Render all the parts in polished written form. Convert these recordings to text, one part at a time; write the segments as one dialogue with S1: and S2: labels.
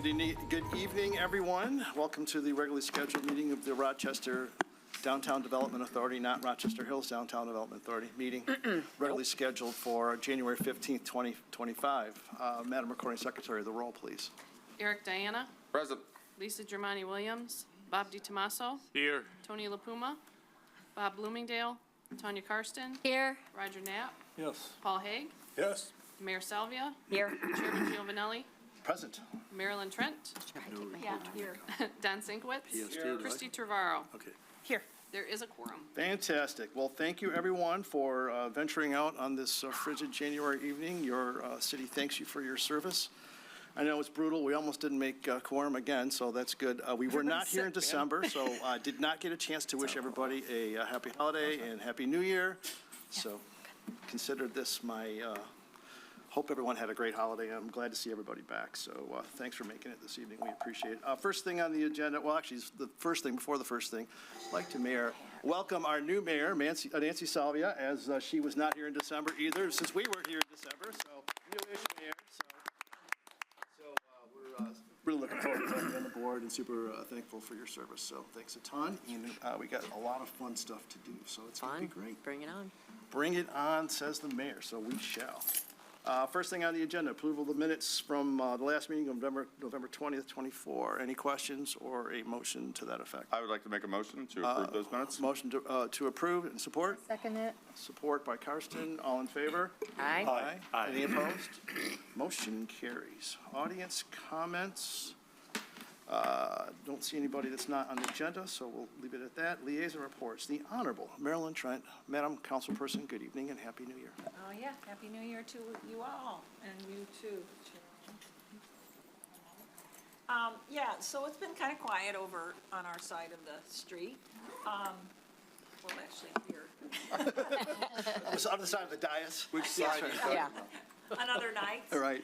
S1: Good evening, everyone. Welcome to the regularly scheduled meeting of the Rochester Downtown Development Authority, not Rochester Hills Downtown Development Authority, meeting regularly scheduled for January 15th, 2025. Madam Recording Secretary, the roll, please.
S2: Eric Diana.
S3: Present.
S2: Lisa Germani Williams. Bob DiTomaso.
S3: Here.
S2: Tony LaPuma. Bob Bloomingdale. Tanya Karsten.
S4: Here.
S2: Roger Knapp.
S3: Yes.
S2: Paul Haig.
S3: Yes.
S2: Mayor Salvia.
S4: Here.
S2: Chairman Giovanelli.
S1: Present.
S2: Marilyn Trent.
S4: Yeah, here.
S2: Don Sinkwitz.
S1: Here.
S2: Christy Trevorrow.
S1: Okay.
S4: Here.
S2: There is a quorum.
S1: Fantastic. Well, thank you, everyone, for venturing out on this frigid January evening. Your city thanks you for your service. I know it's brutal. We almost didn't make quorum again, so that's good. We were not here in December, so I did not get a chance to wish everybody a happy holiday and happy new year. So consider this my, hope everyone had a great holiday. I'm glad to see everybody back. So thanks for making it this evening. We appreciate it. First thing on the agenda, well, actually, it's the first thing before the first thing. I'd like to welcome our new mayor, Nancy Salvia, as she was not here in December either, since we weren't here in December. So new-ish mayor. We're really looking forward to having you on the board and super thankful for your service. So thanks a ton. And we got a lot of fun stuff to do. So it's going to be great.
S4: Bring it on.
S1: Bring it on, says the mayor. So we shall. First thing on the agenda, approval of the minutes from the last meeting of November 20th, 24. Any questions or a motion to that effect?
S3: I would like to make a motion to approve those minutes.
S1: Motion to approve and support.
S4: Second it.
S1: Support by Karsten. All in favor?
S4: Aye.
S1: Aye. Any opposed? Motion carries. Audience comments. Don't see anybody that's not on the agenda, so we'll leave it at that. Liaison reports. The Honorable Marilyn Trent, Madam Councilperson, good evening and Happy New Year.
S5: Oh, yeah. Happy New Year to you all, and you too. Yeah, so it's been kind of quiet over on our side of the street. Well, actually, here.
S1: On the side of the dais.
S3: Which side?
S4: Yeah.
S5: On other nights.
S1: All right.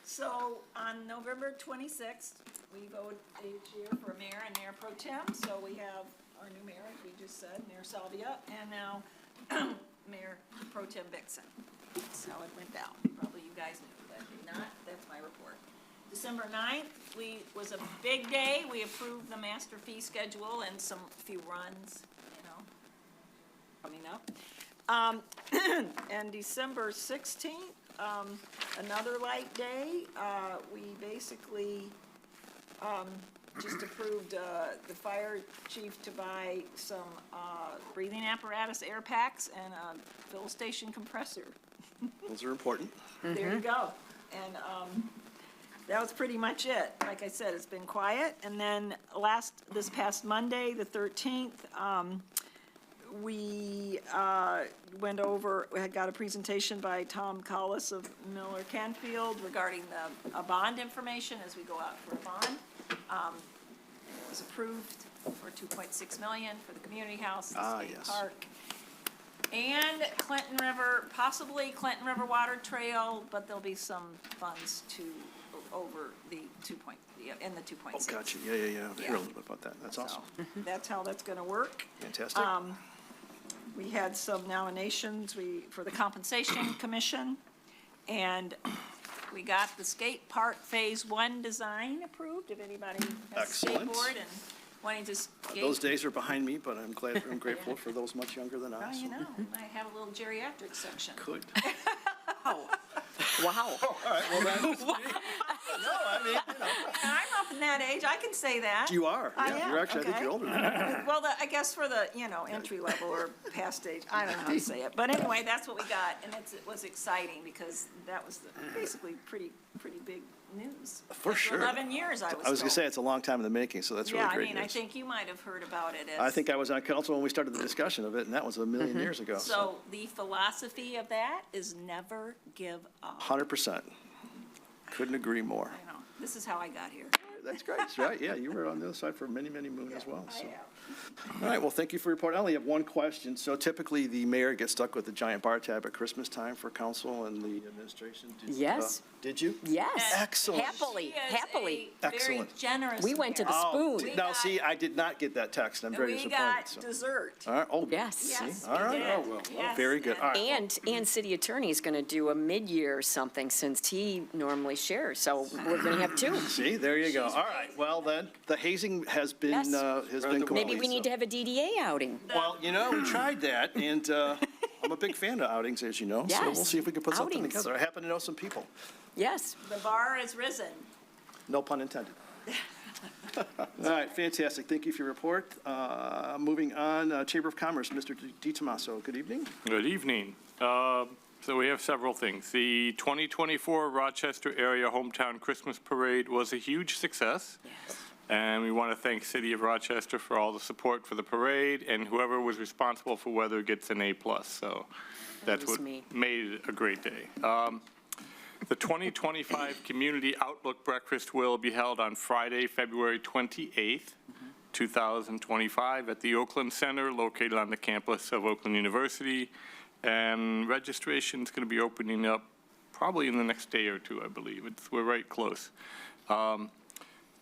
S5: So on November 26th, we vote each year for a mayor and mayor pro tem. So we have our new mayor, as we just said, Mayor Salvia, and now Mayor pro tem Vixen. That's how it went down. Probably you guys knew, but if not, that's my report. December 9th, was a big day. We approved the master fee schedule and few runs, coming up. And December 16th, another light day. We basically just approved the fire chief to buy some breathing apparatus, air packs, and a fill station compressor.
S1: Those are important.
S5: There you go. And that was pretty much it. Like I said, it's been quiet. And then this past Monday, the 13th, we went over, we had got a presentation by Tom Collis of Miller Canfield regarding the bond information as we go out for a bond. It was approved for $2.6 million for the community house, the state park. And Clinton River, possibly Clinton River Water Trail, but there'll be some funds over the in the 2.6.
S1: Oh, gotcha. Yeah. I hear a little bit about that. That's awesome.
S5: That's how that's going to work.
S1: Fantastic.
S5: We had some nominations for the Compensation Commission, and we got the skate park Phase 1 design approved. If anybody has a skateboard and wanting to skate.
S1: Those days are behind me, but I'm grateful for those much younger than us.
S5: Well, you know, I have a little geriatric section.
S1: Could.
S4: Wow.
S1: All right, well, that's no, I mean,
S5: I'm up in that age. I can say that.
S1: You are.
S5: I
S1: Yeah,
S5: am,
S1: you're actually, I think
S5: okay.
S1: you're older than that.
S5: Well, I guess for the, entry level or past age, I don't know how to say it. But anyway, that's what we got, and it was exciting because that was basically pretty big news.
S1: For sure.
S5: 11 years, I was
S1: going to say, it's a long time in the making, so that's really great news.
S5: I think you might have heard about it.
S1: I think I was on council when we started the discussion of it, and that was a million years ago.
S5: So the philosophy of that is never give up.
S1: 100%. Couldn't agree more.
S5: This is how I got here.
S1: That's great, right? Yeah, you were on the other side for many, many moons as well,
S5: I
S1: so.
S5: have.
S1: All right, well, thank you for your report. I only have one question. So typically, the mayor gets stuck with the giant bar tab at Christmas time for council and the administration.
S4: Yes.
S1: Did you?
S4: Yes.
S1: Excellent.
S4: Happily,
S5: She is
S4: happily.
S5: a very
S1: Excellent.
S5: generous
S4: We went to the
S1: Oh,
S4: spoon.
S1: now, see, I did not get that text. I'm very
S5: We
S1: disappointed.
S5: got
S1: so.
S5: dessert.
S1: All right, oh.
S4: Yes.
S1: See?
S5: Yes,
S1: All
S5: we
S1: right.
S5: did.
S1: Oh, well,
S5: Yes,
S1: very good. All right.
S4: And city attorney is going to do a mid-year something since he normally shares, so we're going to have two.
S1: See, there you go.
S5: She's
S1: All right, well, then, the hazing has been,
S4: Yes.
S1: complete.
S4: Maybe we need to
S1: so.
S4: have a DDA outing.
S1: Well, we tried that, and I'm a big fan of outings, as you know. So we'll
S4: Yes,
S1: see if we can put something
S4: outings.
S1: together. I happen to know some people.
S4: Yes.
S5: The bar is risen.
S1: No pun intended. All right, fantastic. Thank you for your report. Moving on, Chamber of Commerce, Mr. DiTomaso, good evening.
S6: Good evening. So we have several things. The 2024 Rochester Area Hometown Christmas Parade was a huge success.
S4: Yes.
S6: And we want to thank City of Rochester for all the support for the parade, and whoever was responsible for weather gets an A+. So that's
S4: was
S6: what
S4: me.
S6: made it a great day. The 2025 Community Outlook Breakfast will be held on Friday, February 28th, 2025, at the Oakland Center, located on the campus of Oakland University. And registration is going to be opening up probably in the next day or two, I believe. We're right close.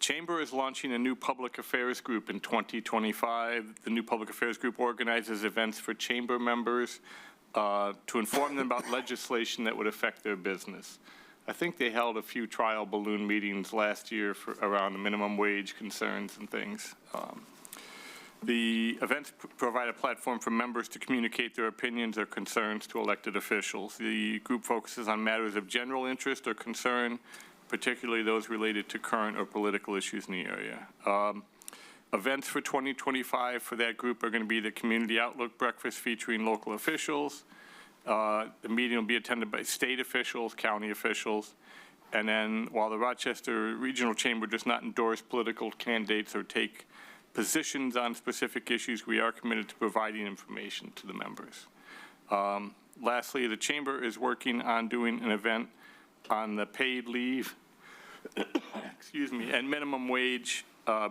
S6: Chamber is launching a new public affairs group in 2025. The new public affairs group organizes events for chamber members to inform them about legislation that would affect their business. I think they held a few trial balloon meetings last year around the minimum wage concerns and things. The events provide a platform for members to communicate their opinions or concerns to elected officials. The group focuses on matters of general interest or concern, particularly those related to current or political issues in the area. Events for 2025 for that group are going to be the Community Outlook Breakfast featuring local officials. The meeting will be attended by state officials, county officials, and then while the Rochester Regional Chamber does not endorse political candidates or take positions on specific issues, we are committed to providing information to the members. Lastly, the Chamber is working on doing an event on the paid leave, excuse me, and minimum wage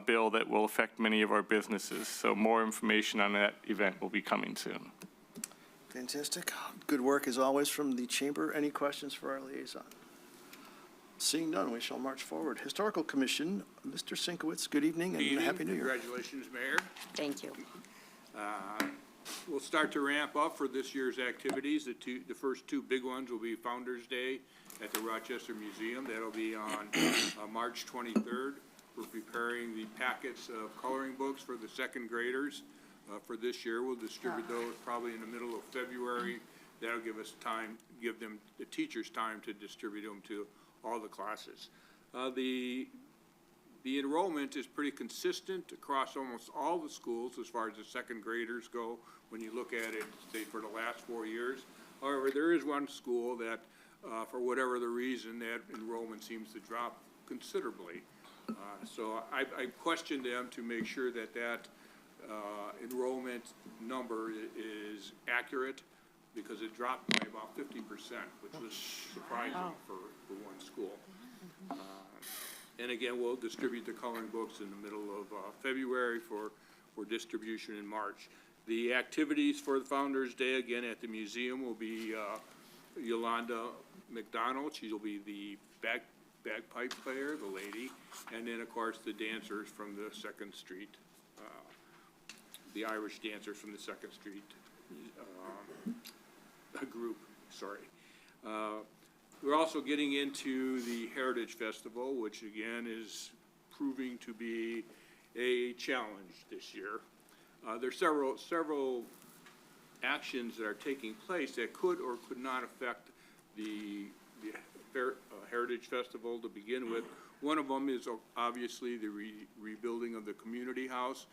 S6: bill that will affect many of our businesses. So more information on that event will be coming soon.
S1: Fantastic. Good work, as always, from the Chamber. Any questions for our liaison? Seeing none, we shall march forward. Historical Commission, Mr. Sinkowitz, good evening and Happy New Year.
S7: Congratulations, Mayor.
S4: Thank you.
S7: We'll start to ramp up for this year's activities. The first two big ones will be Founder's Day at the Rochester Museum. That'll be on March 23rd. We're preparing the packets of coloring books for the second graders for this year. We'll distribute those probably in the middle of February. That'll give us time, give them, the teachers, time to distribute them to all the classes. The enrollment is pretty consistent across almost all the schools as far as the second graders go, when you look at it, say, for the last 4 years. However, there is one school that, for whatever the reason, that enrollment seems to drop considerably. So I questioned them to make sure that enrollment number is accurate, because it dropped by about 50%, which was surprising for one school. And again, we'll distribute the coloring books in the middle of February for distribution in March. The activities for the Founder's Day, again, at the museum will be Yolanda McDonald. She'll be the bagpipe player, the lady, and then, of course, the dancers from the Second Street, the Irish dancers from the Second Street group, sorry. We're also getting into the Heritage Festival, which again is proving to be a challenge this year. There's several actions that are taking place that could or could not affect the Heritage Festival to begin with. One of them is obviously the rebuilding of the community house.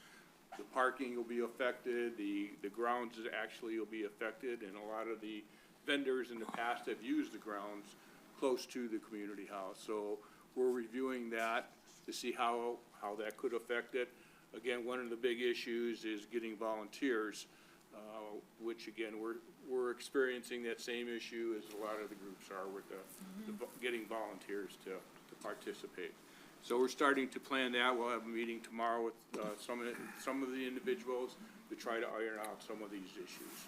S7: The parking will be affected, the grounds actually will be affected, and a lot of the vendors in the past have used the grounds close to the community house. So we're reviewing that to see how that could affect it. Again, one of the big issues is getting volunteers, which again, we're experiencing that same issue as a lot of the groups are with getting volunteers to participate. So we're starting to plan that. We'll have a meeting tomorrow with some of the individuals to try to iron out some of these issues.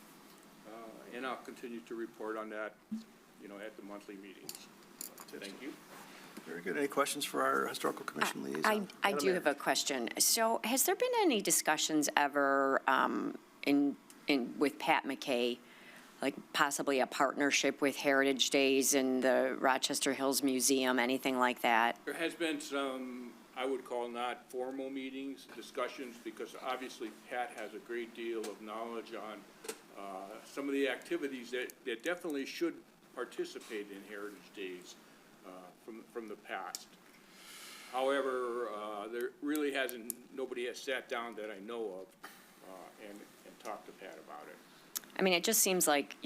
S7: And I'll continue to report on that, at the monthly meetings. Thank you.
S1: Very good. Any questions for our Historical Commission liaison?
S4: I
S1: Madam
S4: do
S1: Mayor.
S4: have a question. So has there been any discussions ever with Pat McKay, like possibly a partnership with Heritage Days and the Rochester Hills Museum, anything like that?
S7: There has been some, I would call not formal meetings, discussions, because obviously Pat has a great deal of knowledge on some of the activities that definitely should participate in Heritage Days from the past. However, there really nobody has sat down that I know of and talked to Pat about it.
S4: I mean, it just seems like,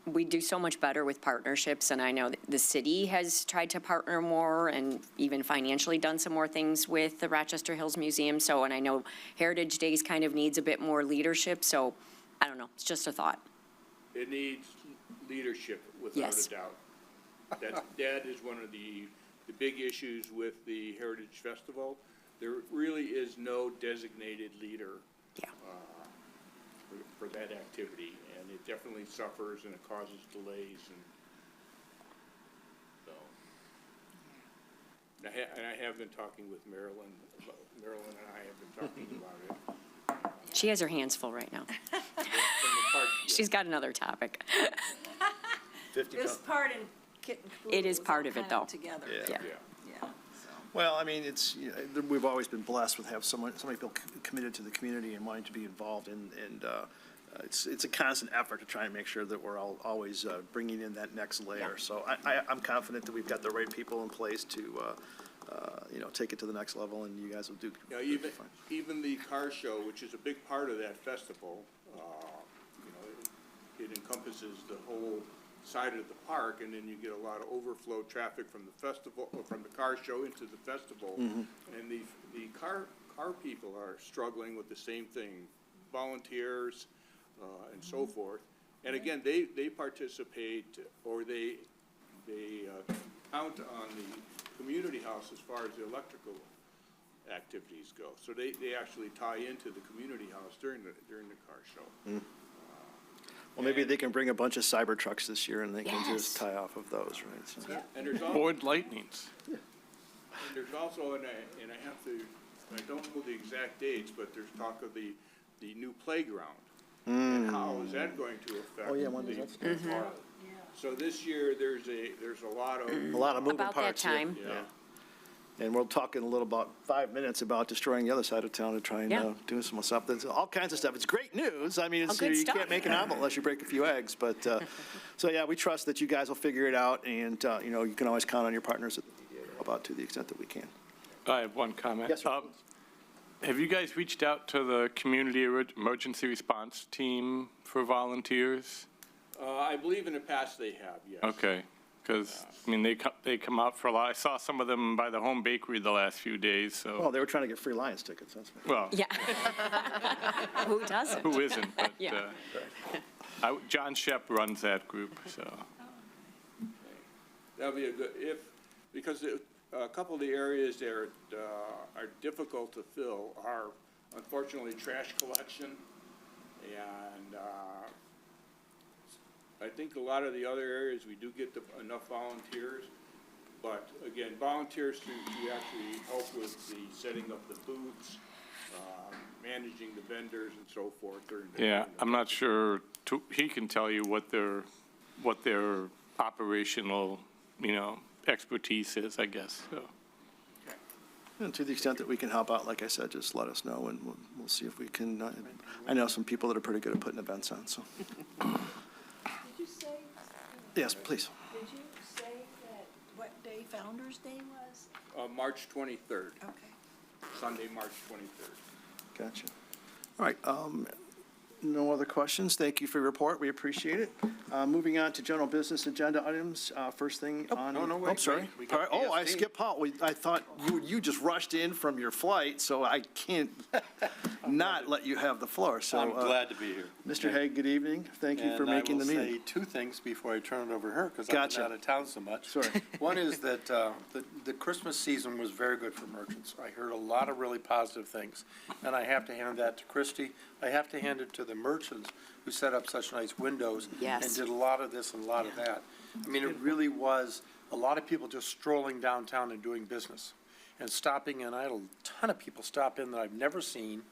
S4: we do so much better with partnerships, and I know that the city has tried to partner more and even financially done some more things with the Rochester Hills Museum. So, and I know Heritage Days kind of needs a bit more leadership, so I don't know, it's just a thought.
S7: It needs leadership, without
S4: Yes.
S7: a doubt. That is one of the big issues with the Heritage Festival. There really is no designated leader
S4: Yeah.
S7: for that activity, and it definitely suffers and it causes delays, and so. And I have been talking with Marilyn and I have been talking about it.
S4: She has her hands full right now.
S7: From the park,
S4: She's got another topic.
S1: 50
S5: This part in Kit and Caboodle
S4: It is
S5: was
S4: part
S5: all
S4: of it,
S5: kind
S4: though.
S5: Together.
S1: Yeah.
S4: Yeah.
S7: Yeah.
S5: Yeah, so.
S1: Well, I mean, we've always been blessed with somebody feel committed to the community and wanting to be involved, and it's a constant effort to try and make sure that we're always bringing in that next layer. So I'm confident that we've got the right people in place to, take it to the next level, and you guys will do.
S7: Even the car show, which is a big part of that festival, it encompasses the whole side of the park, and then you get a lot of overflow traffic from the festival, or from the car show into the festival. And the car people are struggling with the same thing, volunteers, and so forth. And again, they participate, or they count on the community house as far as the electrical activities go. So they actually tie into the community house during the car show.
S1: Well, maybe they can bring a bunch of cyber trucks this year, and they can
S4: Yes.
S1: just tie off of those, right? So-
S5: Yeah.
S7: And there's also,
S6: Board lightnings.
S7: and I don't know the exact dates, but there's talk of the new playground. And how is that going to affect?
S1: Oh, yeah, when does that start?
S7: the park? So this year, there's a lot of,
S1: A lot of moving
S4: About that
S1: parts. yeah.
S4: time.
S7: yeah.
S1: And we'll talk in a little about 5 minutes about destroying the other side of town to try and
S4: Yeah.
S1: do some stuff. There's all kinds of stuff. It's great news. I mean,
S4: Oh, good
S1: you
S4: stuff.
S1: can't make an omelet unless you break a few eggs. But, so yeah, we trust that you guys will figure it out. And, you can always count on your partners about to the extent that we can.
S6: I have one comment.
S1: Yes, sir.
S6: Have you guys reached out to the Community Emergency Response Team for volunteers?
S7: I believe in the past they have, yes.
S6: Okay, because, they come out for a lot. I saw some of them by the home bakery the last few days,
S1: Oh,
S6: so,
S1: they were trying to get free Lions tickets. That's right.
S6: well,
S4: Yeah. Who doesn't?
S6: who isn't? But
S4: Yeah.
S6: John Shep runs that group, so.
S7: That'll be because a couple of the areas there are difficult to fill are unfortunately trash collection, and I think a lot of the other areas, we do get enough volunteers, but again, volunteers to actually help with the setting up the booths, managing the vendors and so forth during the.
S6: Yeah, I'm not sure, he can tell you what their operational, expertise is, I guess, so.
S1: And to the extent that we can help out, like I said, just let us know, and we'll see if we can. I know some people that are pretty good at putting events on, so.
S5: Did you say?
S1: Yes, please.
S5: Did you say that what day Founder's Day was?
S7: March 23rd,
S5: Okay.
S7: Sunday, March 23rd.
S1: Gotcha. All right, no other questions. Thank you for your report. We appreciate it. Moving on to general business agenda items. First thing on.
S3: no, wait,
S1: Oh, sorry.
S3: wait. We
S1: All
S3: got
S1: right. Oh, I
S3: PSC.
S1: skipped Paul. I thought you just rushed in from your flight, so I can't. not let you have the floor. So,
S8: I'm glad to be here.
S1: Mr. Hague, good evening. Thank you for making the
S8: And I
S1: meeting.
S8: will say two things before I turn it over to her, because I've
S1: Gotcha.
S8: been out of town so much.
S1: Sorry.
S8: One is that the Christmas season was very good for merchants. I heard a lot of really positive things, and I have to hand that to Christie. I have to hand it to the merchants who set up such nice windows
S4: Yes.
S8: and did a lot of this and a lot of that. I mean, it really was a lot of people just strolling downtown and doing business and stopping in. I had a ton of people stop in that I've never seen,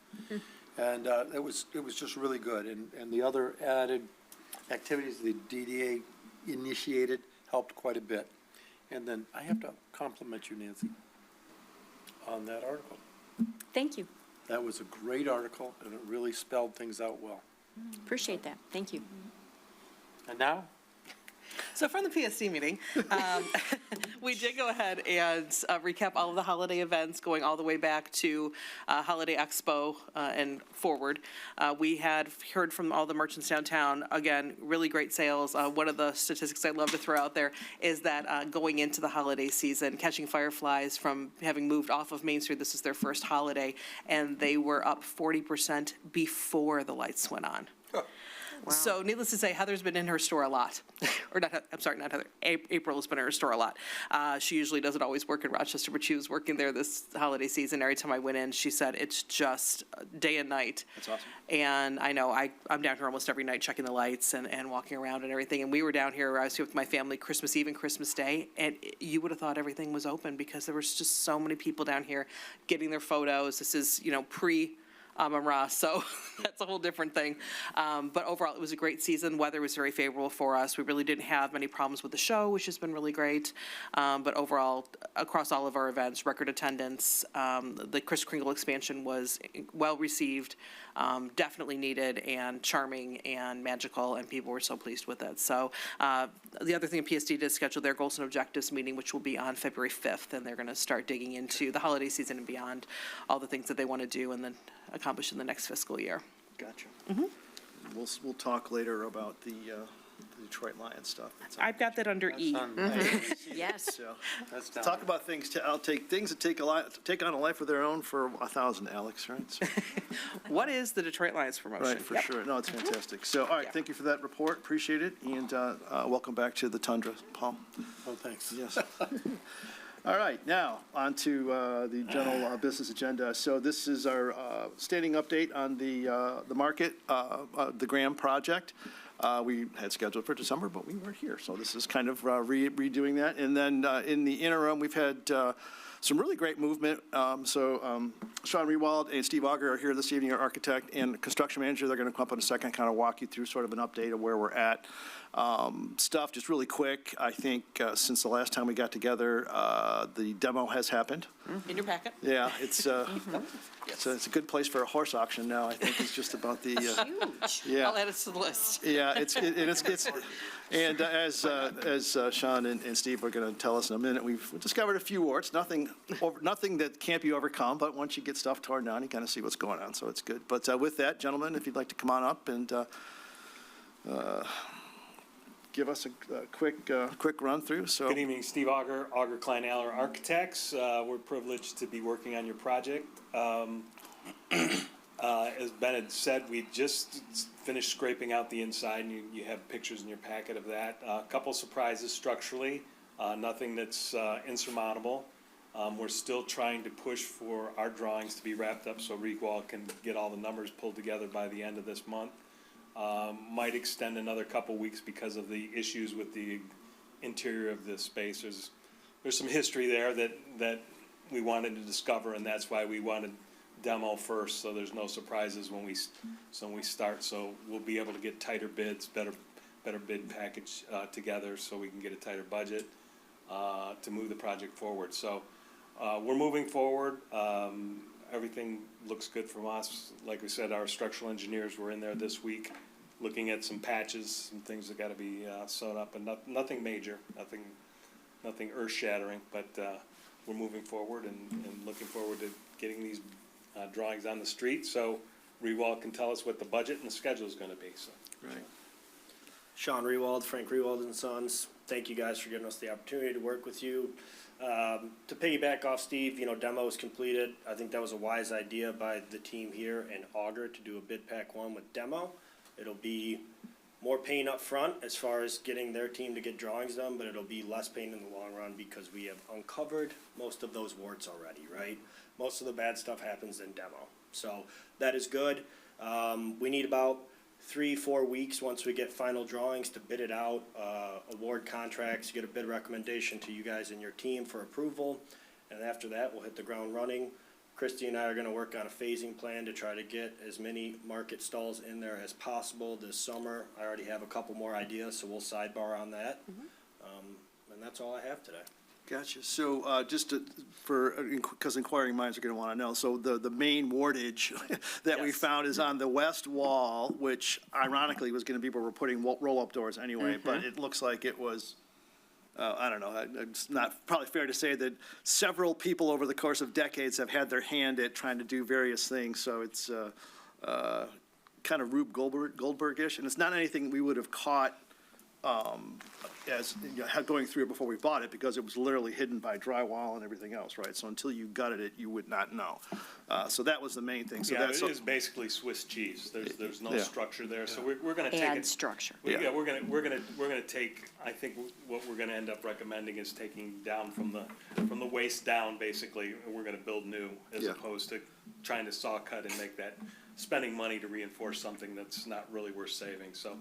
S8: and it was just really good. And the other added activities the DDA initiated helped quite a bit. And then I have to compliment you, Nancy, on that article.
S4: Thank you.
S8: That was a great article, and it really spelled things out well.
S4: Appreciate that. Thank you.
S8: And now,
S9: So from the PSC meeting, we did go ahead and recap all of the holiday events, going all the way back to Holiday Expo and forward. We had heard from all the merchants downtown, again, really great sales. One of the statistics I'd love to throw out there is that going into the holiday season, Catching Fireflies, from having moved off of Main Street, this is their first holiday, and they were up 40% before the lights went on. So needless to say, Heather's been in her store a lot. Or not, I'm sorry, not Heather. April has been in her store a lot. She usually doesn't always work in Rochester, but she was working there this holiday season. Every time I went in, she said it's just day and night.
S1: That's awesome.
S9: And I know I'm down here almost every night checking the lights and walking around and everything. And we were down here, I was here with my family Christmas Eve and Christmas Day, and you would have thought everything was open because there was just so many people down here getting their photos. This is, pre Amara, so that's a whole different thing. But overall, it was a great season. Weather was very favorable for us. We really didn't have many problems with the show, which has been really great. But overall, across all of our events, record attendance. The Kris Kringle expansion was well received, definitely needed, and charming and magical, and people were so pleased with it. So the other thing, PSD did schedule their goals and objectives meeting, which will be on February 5th, and they're going to start digging into the holiday season and beyond, all the things that they want to do and then accomplish in the next fiscal year.
S1: Gotcha. We'll talk later about the Detroit Lions stuff.
S9: I've got that under E.
S4: Yes.
S1: So,
S8: that's down
S1: talk
S8: there.
S1: about things, I'll take things that take on a life of their own for 1,000, Alex, right? So,
S9: What is the Detroit Lions promotion?
S1: right, for
S9: Yep.
S1: sure. No, it's fantastic. So, all right,
S9: Yeah.
S1: thank you for that report. Appreciate it. And welcome back to the Tundra, Paul.
S8: Oh, thanks.
S1: Yes. All right, now, on to the general business agenda. So this is our standing update on the market, the Graham project. We had scheduled for December, but we weren't here, so this is kind of redoing that. And then in the interim, we've had some really great movement. Sean Rewald and Steve Auger are here this evening, our architect and construction manager. They're going to come up in a second, kind of walk you through sort of an update of where we're at. Stuff just really quick. I think since the last time we got together, the demo has happened.
S9: In your packet?
S1: Yeah, it's a good place for a horse auction now. I think it's just about the yeah.
S9: I'll add it to the list.
S1: Yeah, and as Sean and Steve are going to tell us in a minute, we've discovered a few warts, nothing that can't be overcome, but once you get stuff torn down, you kind of see what's going on, so it's good. But with that, gentlemen, if you'd like to come on up and give us a quick run through. So
S10: Good evening, Steve Auger, Auger Klein Aller Architects. We're privileged to be working on your project. As Ben had said, we just finished scraping out the inside, and you have pictures in your packet of that. A couple surprises structurally, nothing that's insurmountable. We're still trying to push for our drawings to be wrapped up so Regal can get all the numbers pulled together by the end of this month. Might extend another couple weeks because of the issues with the interior of this space. There's some history there that we wanted to discover, and that's why we wanted demo first, so there's no surprises when we start. So we'll be able to get tighter bids, better bid package together, so we can get a tighter budget to move the project forward. So we're moving forward. Everything looks good from us. Like we said, our structural engineers were in there this week looking at some patches, some things that got to be sewed up, and nothing major, nothing earth-shattering, but we're moving forward and looking forward to getting these drawings on the street so Rewald can tell us what the budget and the schedule is going to be. So.
S1: right.
S11: Sean Rewald, Frank Rewald and Sons, thank you guys for giving us the opportunity to work with you. To piggyback off Steve, demo is completed. I think that was a wise idea by the team here in Augur to do a bid pack 1 with demo. It'll be more pain up front as far as getting their team to get drawings done, but it'll be less pain in the long run because we have uncovered most of those warts already, right? Most of the bad stuff happens in demo. So that is good. We need about 3-4 weeks once we get final drawings to bid it out, award contracts, get a bid recommendation to you guys and your team for approval. And after that, we'll hit the ground running. Christy and I are gonna work on a phasing plan to try to get as many market stalls in there as possible this summer. I already have a couple more ideas, so we'll sidebar on that. And that's all I have today.
S1: Gotcha. So because inquiring minds are going to want to know, so the main wardage that we
S11: Yes.
S1: found is on the west wall, which ironically was going to be where we're putting roll-up doors anyway, but it looks like it was, I don't know, it's not probably fair to say that several people over the course of decades have had their hand at trying to do various things, so it's kind of Rube Goldberg-ish, and it's not anything we would have caught as going through it before we bought it, because it was literally hidden by drywall and everything else, right? So until you gutted it, you would not know. So that was the main thing. So
S10: Yeah,
S1: that's
S10: it is basically Swiss cheese. There's no
S1: Yeah.
S10: structure there, so we're gonna take
S4: And
S10: it.
S4: structure.
S10: Yeah, we're gonna take, I think what we're gonna end up recommending is taking down from the waist down, basically, and we're gonna build new, as
S1: Yeah.
S10: opposed to trying to saw cut and make that, spending money to reinforce something that's not really worth saving, so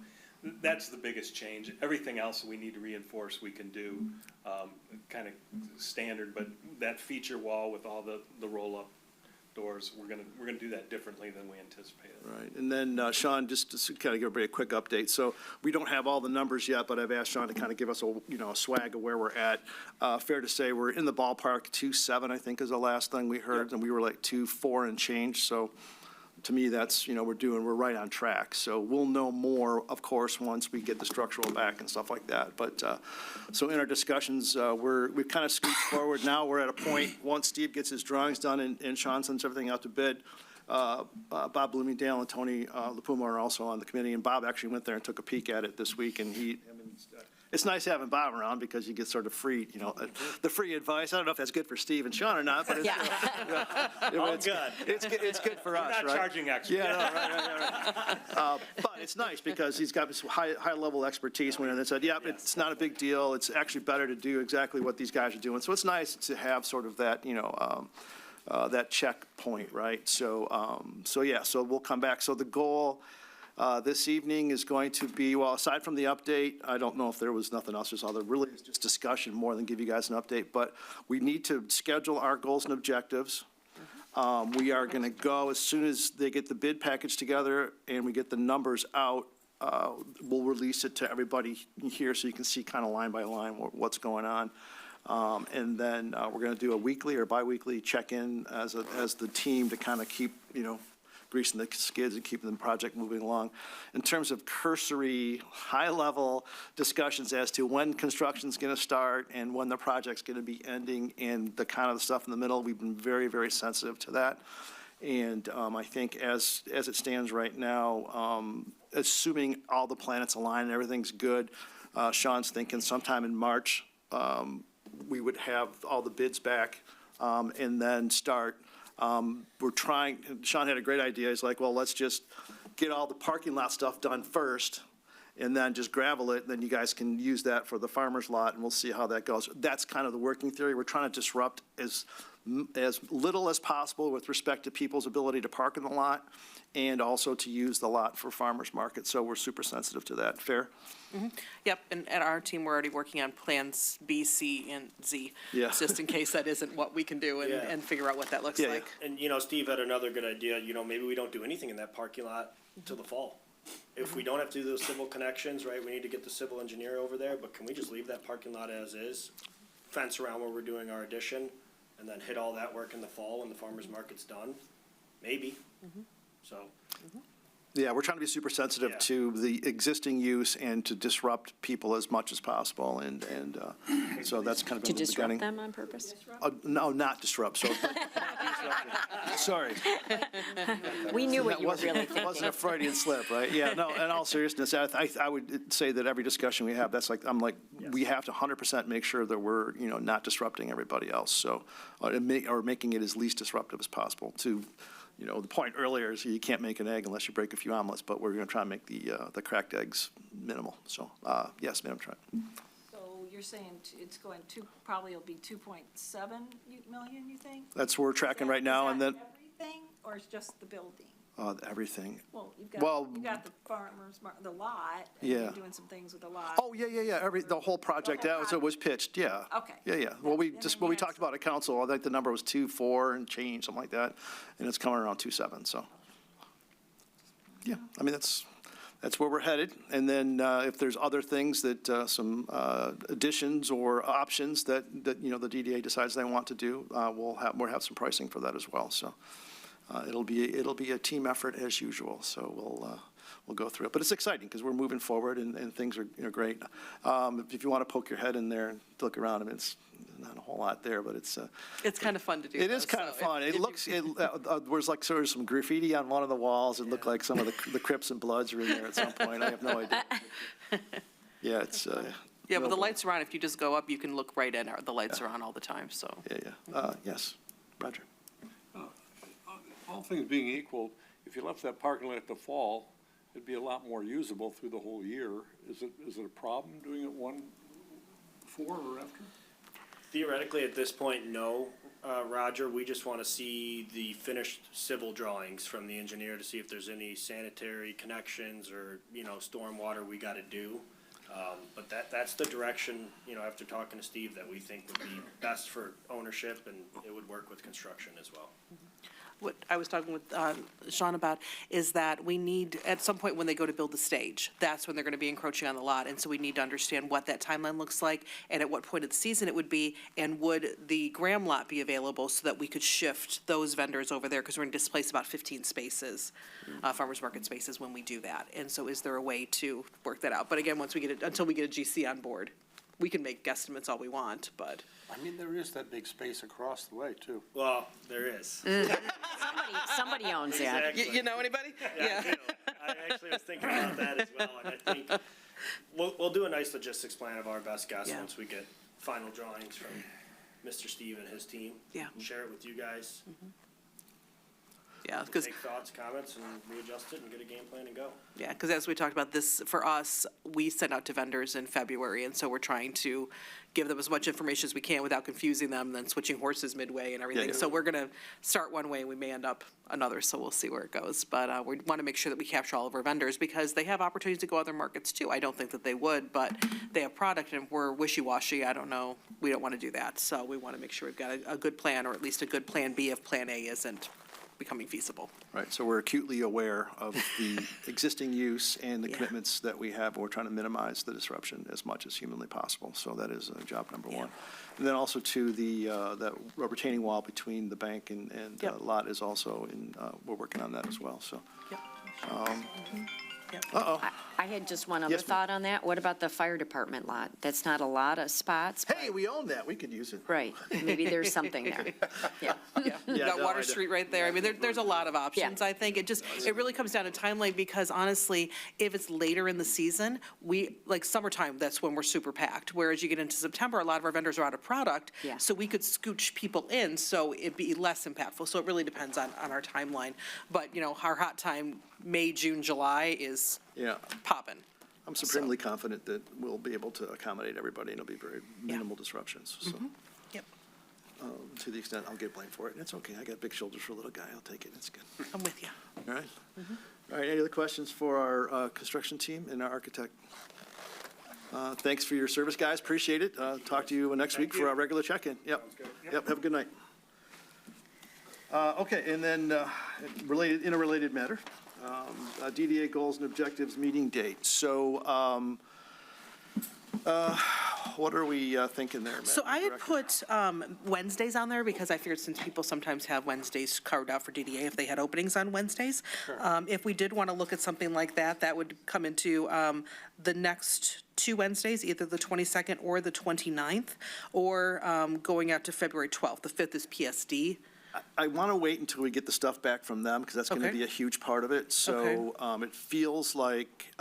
S10: that's the biggest change. Everything else we need to reinforce, we can do, kind of standard, but that feature wall with all the roll-up doors, we're gonna do that differently than we anticipated.
S1: right. And then, Sean, just to kind of give everybody a quick update. So we don't have all the numbers yet, but I've asked Sean to kind of give us a swag of where we're at. Fair to say, we're in the ballpark, 2.7, I think is the last thing we heard, and we were like 2.4 and change, so to me, that's, we're right on track. So we'll know more, of course, once we get the structural back and stuff like that. But, so in our discussions, we've kind of scooped forward. Now we're at a point, once Steve gets his drawings done and Sean sends everything out to bid, Bob Bloomingdale and Tony LaPuma are also on the committee, and Bob actually went there and took a peek at it this week, and it's nice having Bob around because you get sort of free, the free advice. I don't know if that's good for Steve and Sean or not, but it's good for us, right?
S10: We're not charging extra.
S1: Yeah, no, right. But it's nice because he's got this high-level expertise when they said, it's not a big deal. It's actually better to do exactly what these guys are doing. So it's nice to have sort of that, that checkpoint, right? So we'll come back. So the goal this evening is going to be, well, aside from the update, I don't know if there was nothing else, really is just discussion more than give you guys an update, but we need to schedule our goals and objectives. We are going to go, as soon as they get the bid package together and we get the numbers out, we'll release it to everybody here so you can see kind of line by line what's going on. And then we're going to do a weekly or biweekly check-in as the team to kind of keep, greasing the skids and keeping the project moving along. In terms of cursory, high-level discussions as to when construction's going to start and when the project's going to be ending and the kind of stuff in the middle, we've been very, very sensitive to that. And I think as it stands right now, assuming all the planets align and everything's good, Sean's thinking sometime in March, we would have all the bids back and then start. We're trying, Sean had a great idea. He's like, well, let's just get all the parking lot stuff done first and then just gravel it. And then you guys can use that for the farmer's lot and we'll see how that goes. That's kind of the working theory. We're trying to disrupt as little as possible with respect to people's ability to park in the lot and also to use the lot for farmer's market. So we're super sensitive to that. Fair?
S9: Yep, and at our team, we're already working on plans B, C, and Z.
S1: Yeah.
S9: Just in case that isn't what we can do
S11: Yeah.
S9: and figure out what that looks
S1: Yeah,
S9: like.
S11: And, Steve had another good idea, maybe we don't do anything in that parking lot till the fall. If we don't have to do those civil connections, right, we need to get the civil engineer over there, but can we just leave that parking lot as is? Fence around where we're doing our addition, and then hit all that work in the fall when the farmer's market's done? Maybe. So,
S1: Yeah, we're trying to be super sensitive
S11: Yeah.
S1: to the existing use and to disrupt people as much as possible, and so that's kind of
S4: To
S1: been the beginning.
S4: disrupt them on purpose?
S1: No, not disrupt, so. Sorry.
S4: We knew what
S1: That
S4: you were
S1: wasn't-
S4: really
S1: It
S4: thinking.
S1: wasn't a Freudian slip, right? Yeah, no, in all seriousness, I would say that every discussion we have, that's like, we have to 100% make sure that we're, not disrupting everybody else, so, or making it as least disruptive as possible. To, the point earlier is you can't make an egg unless you break a few omelets, but we're going to try and make the cracked eggs minimal. So, yes, Madam Chair.
S5: So you're saying it's going to, probably it'll be 2.7 million, you think?
S1: That's what we're tracking right now, and then,
S5: Everything, or it's just the building?
S1: everything.
S5: Well, you've
S1: Well-
S5: got the farmer's, the lot, and
S1: Yeah.
S5: you're doing some things with the lot.
S1: Oh, yeah, the whole project,
S5: The whole
S1: that was pitched, yeah.
S5: Okay.
S1: Yeah. Well,
S5: And then
S1: what we
S5: you
S1: talked
S5: have
S1: about at council, I think the number was 2.4 and change, something like that, and it's coming around 2.7, so. Yeah, I mean, that's where we're headed, and then if there's other things that, some additions or options that, the DDA decides they want to do, we'll have some pricing for that as well, so. It'll be a team effort as usual, so we'll go through it. But it's exciting because we're moving forward and things are, great. If you want to poke your head in there and look around, I mean, it's not a whole lot there, but it's.
S9: It's kind of fun to do.
S1: It is
S9: though,
S1: kind of
S9: so
S1: fun.
S9: if
S1: It
S9: you-
S1: looks, there's like sort of some graffiti on one of the walls. It looked like some of the Crips and Bloods are in there at some point. I have no idea. Yeah, it's.
S9: Yeah, but the
S1: real-
S9: lights are on. If you just go up, you can look right in. The lights are on all the time, so.
S1: Yeah. Yes, Roger.
S12: All things being equal, if you left that parking lot to fall, it'd be a lot more usable through the whole year. Is it a problem doing it one before or after?
S11: Theoretically, at this point, no, Roger. We just want to see the finished civil drawings from the engineer to see if there's any sanitary connections or, stormwater we got to do. But that's the direction, after talking to Steve, that we think would be best for ownership, and it would work with construction as well.
S9: What I was talking with Sean about is that we need, at some point when they go to build the stage, that's when they're going to be encroaching on the lot. And so we need to understand what that timeline looks like and at what point of the season it would be. And would the Graham lot be available so that we could shift those vendors over there? Because we're going to displace about 15 spaces, farmers market spaces, when we do that. And so is there a way to work that out? But again, until we get a GC on board, we can make guesstimates all we want, but.
S8: I mean, there is that big space across the way, too.
S11: Well, there is.
S4: Somebody owns that.
S11: Exactly.
S9: You know anybody?
S11: Yeah, I do. I actually was thinking about that as well, and I think we'll do a nice logistics plan of our best guess
S9: Yeah.
S11: once we get final drawings from Mr. Steve and his team.
S9: Yeah.
S11: Share it with you guys.
S9: Yeah, because
S11: Take thoughts, comments, and readjust it and get a game plan and go.
S9: yeah, because as we talked about this, for us, we sent out to vendors in February, and so we're trying to give them as much information as we can without confusing them, then switching horses midway and everything.
S1: Yeah.
S9: So we're going to start one way, and we may end up another, so we'll see where it goes. But we want to make sure that we capture all of our vendors, because they have opportunities to go other markets too. I don't think that they would, but they have product, and if we're wishy-washy, I don't know, we don't want to do that. So we want to make sure we've got a good plan, or at least a good plan B if Plan A isn't becoming feasible.
S1: Right, so we're acutely aware of the existing use and the
S9: Yeah.
S1: commitments that we have. We're trying to minimize the disruption as much as humanly possible, so that is job number one. And then also to that retaining wall between the bank and
S9: Yep.
S1: lot is also we're working on that as well, so.
S9: Yep.
S4: I had just one other
S1: Yes, ma'am.
S4: thought on that. What about the fire department lot? That's not a lot of spots.
S1: Hey, we own that, we could use it.
S4: Right, maybe there's something there. Yeah.
S9: Yeah, you
S1: Yeah,
S9: got
S1: no,
S9: Water
S1: I-
S9: Street right there. I mean, there's a lot of options,
S4: Yeah.
S9: I think. It really comes down to timeline, because honestly, if it's later in the season, like summertime, that's when we're super packed. Whereas you get into September, a lot of our vendors are out of product.
S4: Yeah.
S9: So we could scooch people in, so it'd be less impactful. So it really depends on our timeline. But, our hot time, May, June, July is
S1: Yeah,
S9: popping.
S1: I'm supremely confident that we'll be able to accommodate everybody, and it'll be very minimal disruptions, so.
S9: Yep,
S1: To the extent I'll get blamed for it, and it's okay, I got big shoulders for a little guy, I'll take it, it's good.
S9: I'm with you.
S1: All right. All right, any other questions for our construction team and our architect? Thanks for your service, guys, appreciate it. Talk to you next week for our regular check-in. Yep. Yep, have a good night. Okay, and then in a related matter, DDA goals and objectives meeting date. So what are we thinking there, Madam
S9: So I had
S1: Director?
S9: put Wednesdays on there because I figured since people sometimes have Wednesdays carved out for DDA if they had openings on Wednesdays. If we did want to look at something like that, that would come into the next 2 Wednesdays, either the 22nd or the 29th, or going out to February 12th. The 5th is PSD.
S1: I want to wait until we get the stuff back from them, because that's going to
S9: Okay.
S1: be a huge part of it. So it feels like.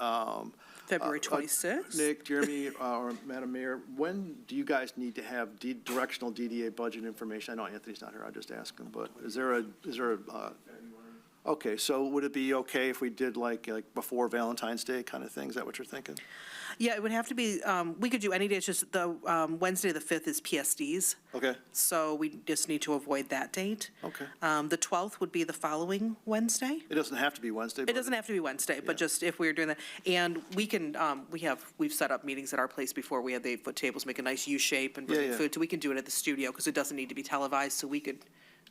S9: February 26th?
S1: Nick, Jeremy, or Madam Mayor, when do you guys need to have directional DDA budget information? I know Anthony's not here, I just asked him, but is there a, okay, so would it be okay if we did like before Valentine's Day kind of thing? Is that what you're thinking?
S9: Yeah, it would have to be, we could do any day, it's just the Wednesday, the 5th is PSDs.
S1: Okay,
S9: So we just need to avoid that date.
S1: okay.
S9: The 12th would be the following Wednesday.
S1: It doesn't have to be Wednesday.
S9: It doesn't have to be Wednesday, but just if we were doing that. And we can, we've set up meetings at our place before. We have the 8-foot tables, make a nice U shape and bring in
S1: Yeah.
S9: food. So we can do it at the studio because it doesn't need to be televised, so we could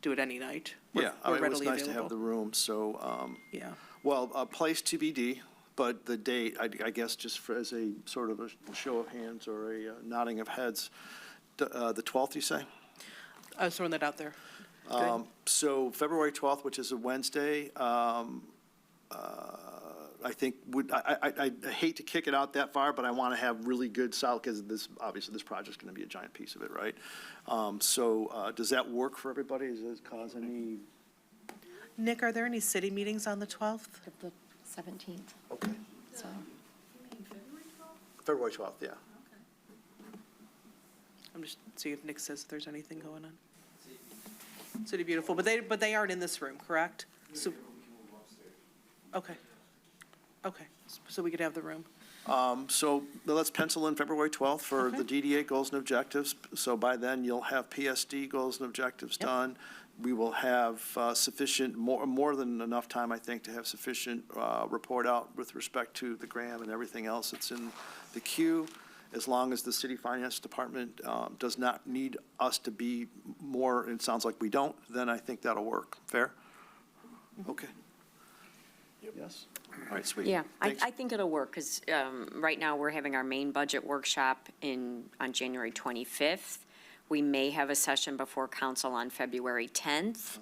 S9: do it any night. We're-
S1: Yeah, I
S9: we're
S1: mean, it was
S9: readily
S1: nice to have the
S9: available.
S1: room, so,
S9: Yeah.
S1: well, a place TBD, but the date, I guess, just as a sort of a show of hands or a nodding of heads, the 12th, you say?
S9: I was throwing that out there. Good.
S1: So February 12th, which is a Wednesday, I think I hate to kick it out that far, but I want to have really good solid, because obviously this project's going to be a giant piece of it, right? So does that work for everybody? Does it cause any?
S9: Nick, are there any city meetings on the 12th?
S13: The 17th,
S1: Okay.
S13: so.
S1: February 12th, yeah.
S9: I'm just seeing if Nick says if there's anything going on. City Beautiful, but they aren't in this room, correct? So. Okay. Okay, so we could have the room.
S1: So let's pencil in February 12th for the DDA goals and objectives. So by then, you'll have PSD goals and objectives done. We will have sufficient, more than enough time, I think, to have sufficient report out with respect to the GRAM and everything else that's in the queue. As long as the city finance department does not need us to be more, it sounds like we don't, then I think that'll work. Fair? Okay. Yes? All right, sweet.
S4: Yeah,
S1: Thanks.
S4: I think it'll work, because right now, we're having our main budget workshop on January 25th. We may have a session before council on February 10th,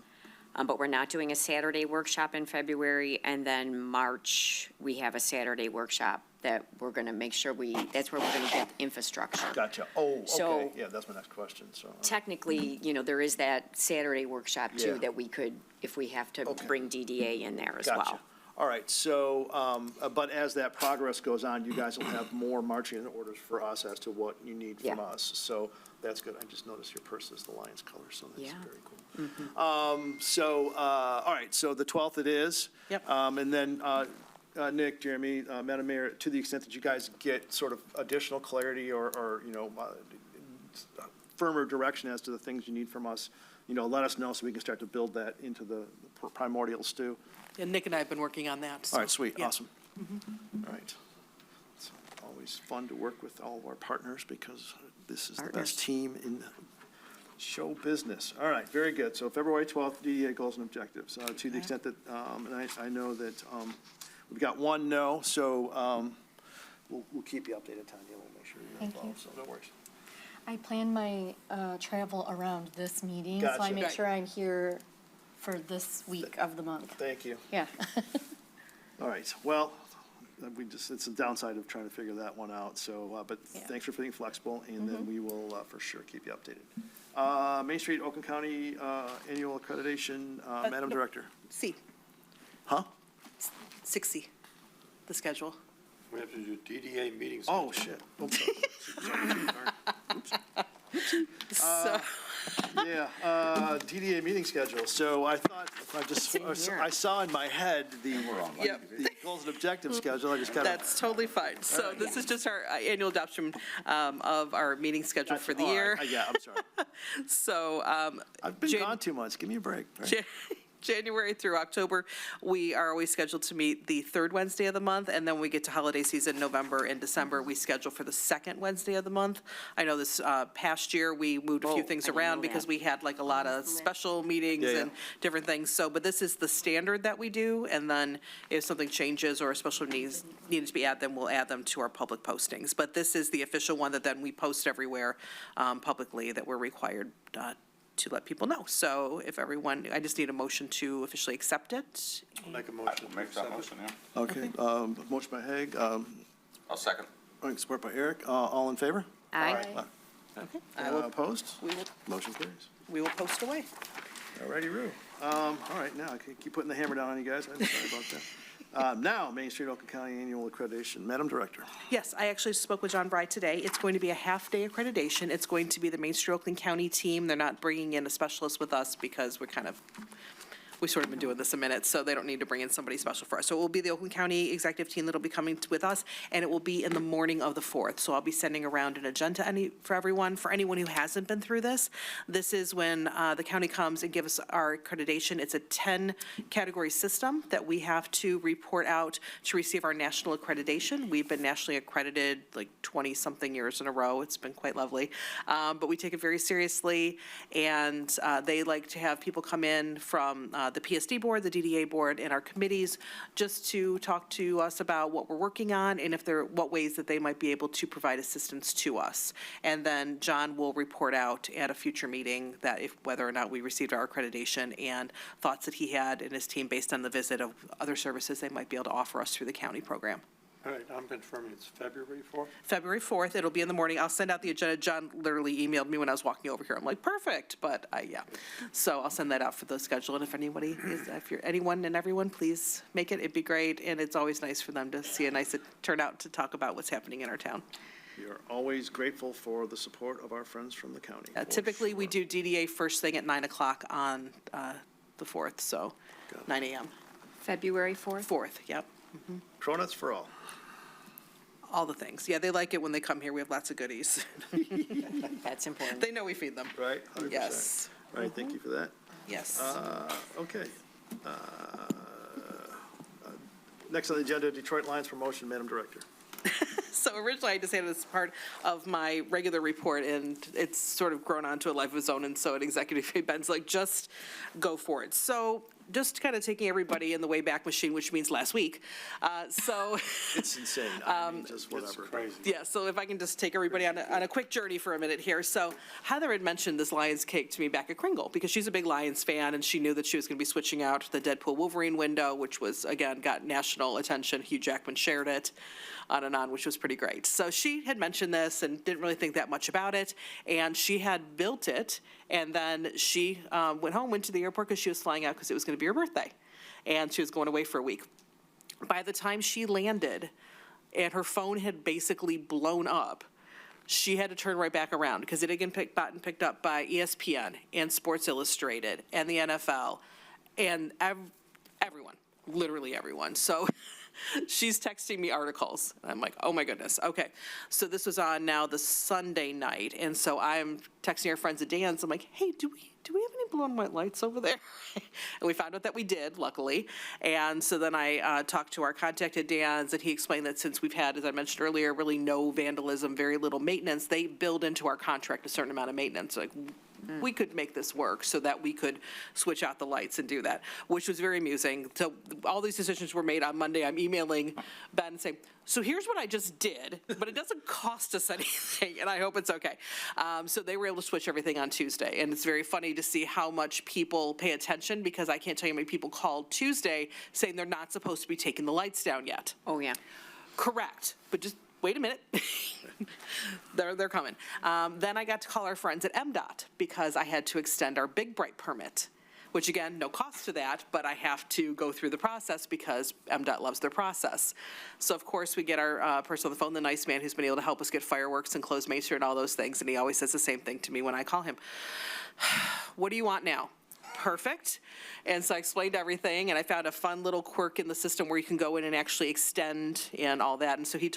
S4: but we're not doing a Saturday workshop in February, and then March, we have a Saturday workshop that we're going to make sure that's where we're going to get infrastructure.
S1: Gotcha. Oh, okay.
S4: So-
S1: Yeah, that's my next question, so.
S4: Technically, there is that Saturday workshop
S1: Yeah.
S4: too, that we could, if we have to
S1: Okay.
S4: bring DDA in there as
S1: Gotcha.
S4: well.
S1: All right, so, but as that progress goes on, you guys will have more marching orders for us as to what you need from
S4: Yeah.
S1: us. So that's good. I just noticed your purse is the Lions color, so that's
S4: Yeah.
S1: very cool. All right, so the 12th it is.
S9: Yep.
S1: And then, Nick, Jeremy, Madam Mayor, to the extent that you guys get sort of additional clarity or firmer direction as to the things you need from us, let us know so we can start to build that into the primordial stew.
S9: And Nick and I have been working on that.
S1: All right, sweet,
S9: yeah.
S1: awesome. All right. It's always fun to work with all of our partners because this is the
S4: Partners.
S1: best team in show business. All right, very good. So February 12th, DDA goals and objectives. To the extent that, and I know that we've got one no, so we'll keep you updated, Tanya. We'll make sure you're
S13: Thank you.
S1: involved, so no worries.
S13: I plan my travel around this meeting, so I
S1: Gotcha.
S13: make
S9: Right.
S13: sure I'm here for this week of the month.
S1: Thank you.
S13: Yeah.
S1: All right, well, it's a downside of trying to figure that one out, so, but
S13: Yeah.
S1: thanks for being flexible, and then we will for sure keep you updated. Main Street, Oakland County Annual Accreditation, Madam
S9: no.
S1: Director.
S9: C,
S1: Huh?
S9: 6C, the schedule.
S8: We have to do DDA meetings.
S1: Oh, shit. Oops.
S9: So,
S1: Yeah, DDA meeting schedule. So I thought,
S4: in here.
S1: I saw in my head
S9: Yep.
S1: the goals and objectives schedule. I just kind of.
S9: that's totally fine. So this is just our annual adoption of our meeting schedule for the year.
S1: Yeah, I'm sorry.
S9: So,
S1: I've been
S9: Jan-
S1: gone 2 months. Give me a break. Right?
S9: January through October, we are always scheduled to meet the third Wednesday of the month, and then when we get to holiday season, November and December, we schedule for the second Wednesday of the month. I know this past year, we moved a few things
S4: I didn't
S9: around
S4: know
S9: because
S4: that.
S9: we had like a lot of special meetings
S1: Yeah, yeah.
S9: and different things. So, but this is the standard that we do, and then if something changes or a special needs to be added, then we'll add them to our public postings. But this is the official one that then we post everywhere publicly that we're required to let people know. So if everyone, I just need a motion to officially accept it.
S8: Make a
S3: I
S8: motion
S3: will
S8: to
S3: make that
S8: accept it.
S3: motion, yeah.
S1: Okay, motion by Haig,
S3: I'll second.
S1: support by Eric, all in favor?
S4: Aye.
S9: Okay. I will,
S1: Opposed?
S9: we will,
S1: Motion carries.
S9: we will post away.
S1: All righty, Roo. All right, now, I keep putting the hammer down on you guys, I'm sorry about that. Now, Main Street Oakland County Annual Accreditation. Madam Director.
S9: Yes, I actually spoke with John Bride today. It's going to be a half-day accreditation. It's going to be the Main Street Oakland County team. They're not bringing in a specialist with us because we've sort of been doing this a minute, so they don't need to bring in somebody special for us. So it will be the Oakland County executive team that'll be coming with us, and it will be in the morning of the 4th. So I'll be sending around an agenda for everyone. For anyone who hasn't been through this, this is when the county comes and gives us our accreditation. It's a 10-category system that we have to report out to receive our national accreditation. We've been nationally accredited like 20-something years in a row. It's been quite lovely. But we take it very seriously, and they like to have people come in from the PSD board, the DDA board, and our committees, just to talk to us about what we're working on and what ways that they might be able to provide assistance to us. And then John will report out at a future meeting that whether or not we received our accreditation and thoughts that he had and his team based on the visit of other services they might be able to offer us through the county program.
S8: All right, I'm confirming it's February 4th.
S9: February 4th, it'll be in the morning. I'll send out the agenda. John literally emailed me when I was walking over here. I'm like, perfect, but yeah. So I'll send that out for the schedule, and if anyone and everyone, please make it. It'd be great, and it's always nice for them to see a nice turnout to talk about what's happening in our town.
S1: We are always grateful for the support of our friends from the county. for
S9: Typically, we
S1: sure.
S9: do DDA first thing at 9 o'clock on the 4th, so 9 a.m.
S4: February 4th?
S9: 4th, yep.
S1: Cronuts for all.
S9: All the things. Yeah, they like it when they come here. We have lots of goodies.
S4: That's important.
S9: They know we feed them.
S1: Right? 100%.
S9: Yes.
S1: All right, thank you for that.
S9: Yes.
S1: Okay. Next on the agenda, Detroit Lions promotion, Madam Director.
S9: So originally, I just had it as part of my regular report, and it's sort of grown onto a life of its own, and so at Executive Ben's like, just go for it. So just kind of taking everybody in the Wayback Machine, which means last week.
S1: It's insane. I mean, just whatever.
S8: It's crazy.
S9: Yeah, so if I can just take everybody on a quick journey for a minute here. So Heather had mentioned this Lions cake to me back at Kringle, because she's a big Lions fan, and she knew that she was going to be switching out the Deadpool Wolverine window, which was, again, got national attention. Hugh Jackman shared it on and on, which was pretty great. So she had mentioned this and didn't really think that much about it, and she had built it, and then she went to the airport because she was flying out because it was going to be her birthday, and she was going away for a week. By the time she landed and her phone had basically blown up, she had to turn right back around because it had been picked up by ESPN and Sports Illustrated and the NFL and everyone, literally everyone. So she's texting me articles. I'm like, oh my goodness. Okay. So this was on now the Sunday night. And so I'm texting our friends at Dan's. I'm like, hey, do we have any blown white lights over there? And we found out that we did, luckily. And so then I talked to our contact at Dan's, and he explained that since we've had, as I mentioned earlier, really no vandalism, very little maintenance, they build into our contract a certain amount of maintenance. Like, we could make this work so that we could switch out the lights and do that, which was very amusing. So all these decisions were made on Monday. I'm emailing Ben and saying, so here's what I just did, but it doesn't cost us anything, and I hope it's okay. So they were able to switch everything on Tuesday, and it's very funny to see how much people pay attention, because I can't tell you how many people called Tuesday saying they're not supposed to be taking the lights down yet.
S4: Oh, yeah.
S9: Correct, but just wait a minute. They're coming. Then I got to call our friends at MDOT because I had to extend our Big Bright permit, which again, no cost to that, but I have to go through the process because MDOT loves their process. So of course we get our person on the phone, the nice man who's been able to help us get fireworks and close Main Street and all those things, and he always says the same thing to me when I call him. What do you want now? perfect. And so I explained everything, and I found a fun little quirk in the system where you can go in and actually extend and all that. And so he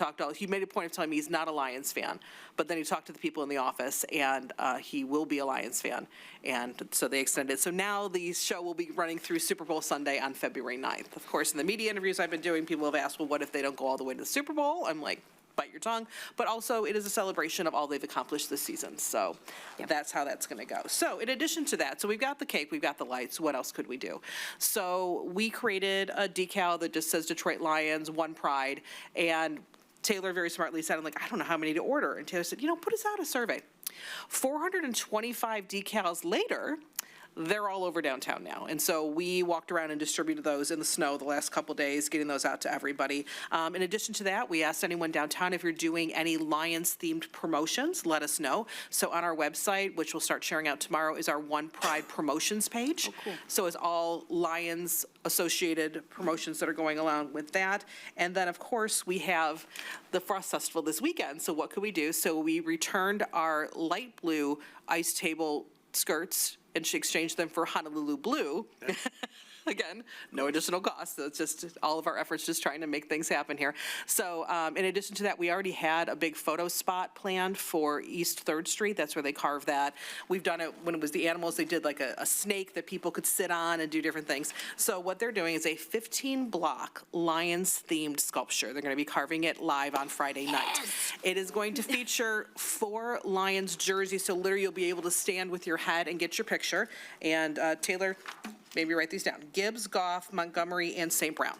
S9: made a point of telling me he's not a Lions fan, but then he talked to the people in the office, and he will be a Lions fan. And so they extended. So now the show will be running through Super Bowl Sunday on February 9th. Of course, in the media interviews I've been doing, people have asked, well, what if they don't go all the way to the Super Bowl? I'm like, bite your tongue. But also, it is a celebration of all they've accomplished this season. So that's how that's going to go. So in addition to that, so we've got the cake, we've got the lights. What else could we do? So we created a decal that just says Detroit Lions, One Pride. And Taylor very smartly said, I'm like, I don't know how many to order. And Taylor said, put us out a survey. 425 decals later, they're all over downtown now. And so we walked around and distributed those in the snow the last couple days, getting those out to everybody. In addition to that, we asked anyone downtown if you're doing any Lions-themed promotions, let us know. So on our website, which we'll start sharing out tomorrow, is our One Pride promotions page. Oh, cool. So it's all Lions-associated promotions that are going along with that. And then, of course, we have the Frost Festival this weekend. So what could we do? So we returned our light blue ice table skirts, and she exchanged them for Honolulu blue. Again, no additional cost. So it's just all of our efforts just trying to make things happen here. So in addition to that, we already had a big photo spot planned for East 3rd Street. That's where they carved that. We've done it when it was the animals. They did like a snake that people could sit on and do different things. So what they're doing is a 15-block Lions-themed sculpture. They're going to be carving it live on Friday night. It is going to feature 4 Lions jerseys. So literally you'll be able to stand with your head and get your picture. And Taylor, maybe write these down: Gibbs, Goff, Montgomery, and St. Brown.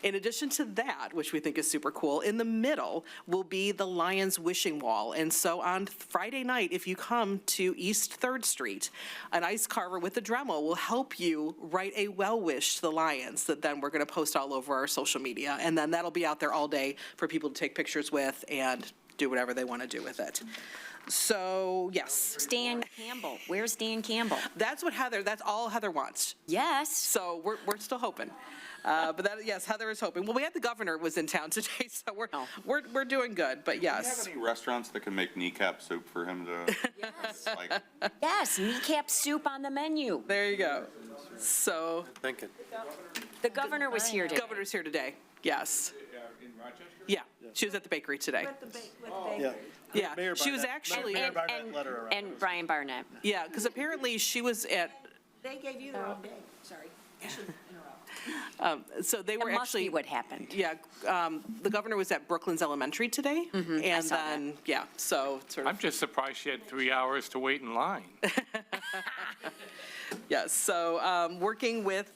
S9: In addition to that, which we think is super cool, in the middle will be the Lions wishing wall. And so on Friday night, if you come to East 3rd Street, an ice carver with a Dremel will help you write a well wish to the Lions that then we're going to post all over our social media. And then that'll be out there all day for people to take pictures with and do whatever they want to do with it. So, yes.
S4: Stan Campbell. Where's Dan Campbell?
S9: That's all Heather wants.
S4: Yes.
S9: So we're still hoping. But yes, Heather is hoping. Well, we had the governor was in town today, so we're doing good, but yes.
S3: Do you have any restaurants that can make kneecap soup for him to?
S4: Yes.
S3: Like,
S4: Yes, kneecap soup on the menu.
S9: There you go. So.
S8: Thinking.
S4: The governor was here today.
S9: Governor's here today, yes.
S7: In Rochester?
S9: Yeah, she was at the bakery today.
S1: Yeah.
S9: Yeah,
S1: Mayor
S9: she was
S1: Barnett-
S9: actually,
S1: Mayor Barnett let her around.
S4: And Brian Barnett.
S9: yeah, because apparently she was at,
S5: They gave you the wrong day, sorry. I shouldn't interrupt.
S9: so they were
S4: That must be
S9: actually,
S4: what happened.
S9: yeah, the governor was at Brooklands Elementary today. And
S4: saw
S9: then, yeah, so sort of.
S6: I'm just surprised she had 3 hours to wait in line.
S9: Yes, so working with,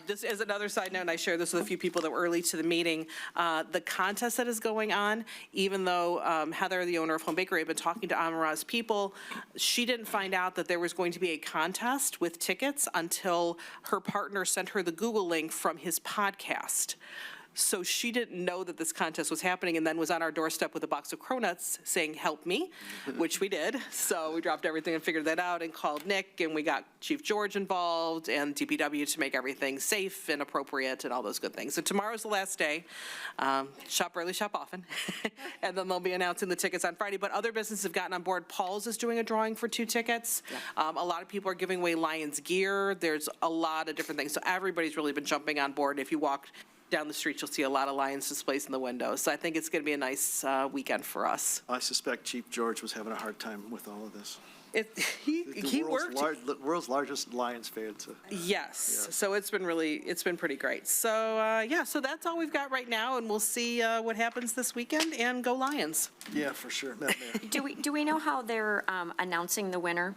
S9: just as another side note, and I shared this with a few people that were early to the meeting, the contest that is going on, even though Heather, the owner of Home Bakery, had been talking to Amara's people, she didn't find out that there was going to be a contest with tickets until her partner sent her the Google link from his podcast. So she didn't know that this contest was happening, and then was on our doorstep with a box of cronuts saying, help me, which we did. So we dropped everything and figured that out and called Nick, and we got Chief George involved and DPW to make everything safe and appropriate and all those good things. So tomorrow's the last day. Shop early, shop often. And then they'll be announcing the tickets on Friday. But other businesses have gotten on board. Paul's is doing a drawing for 2 tickets. A lot of people are giving away Lions gear. There's a lot of different things. So everybody's really been jumping on board. If you walk down the street, you'll see a lot of Lions displays in the windows. So I think it's going to be a nice weekend for us.
S1: I suspect Chief George was having a hard time with all of this.
S9: He worked.
S1: The world's largest Lions fan, so.
S9: Yes. So it's been pretty great. So, so that's all we've got right now, and we'll see what happens this weekend, and go Lions.
S1: Yeah, for sure.
S4: Do we know how they're announcing the winner?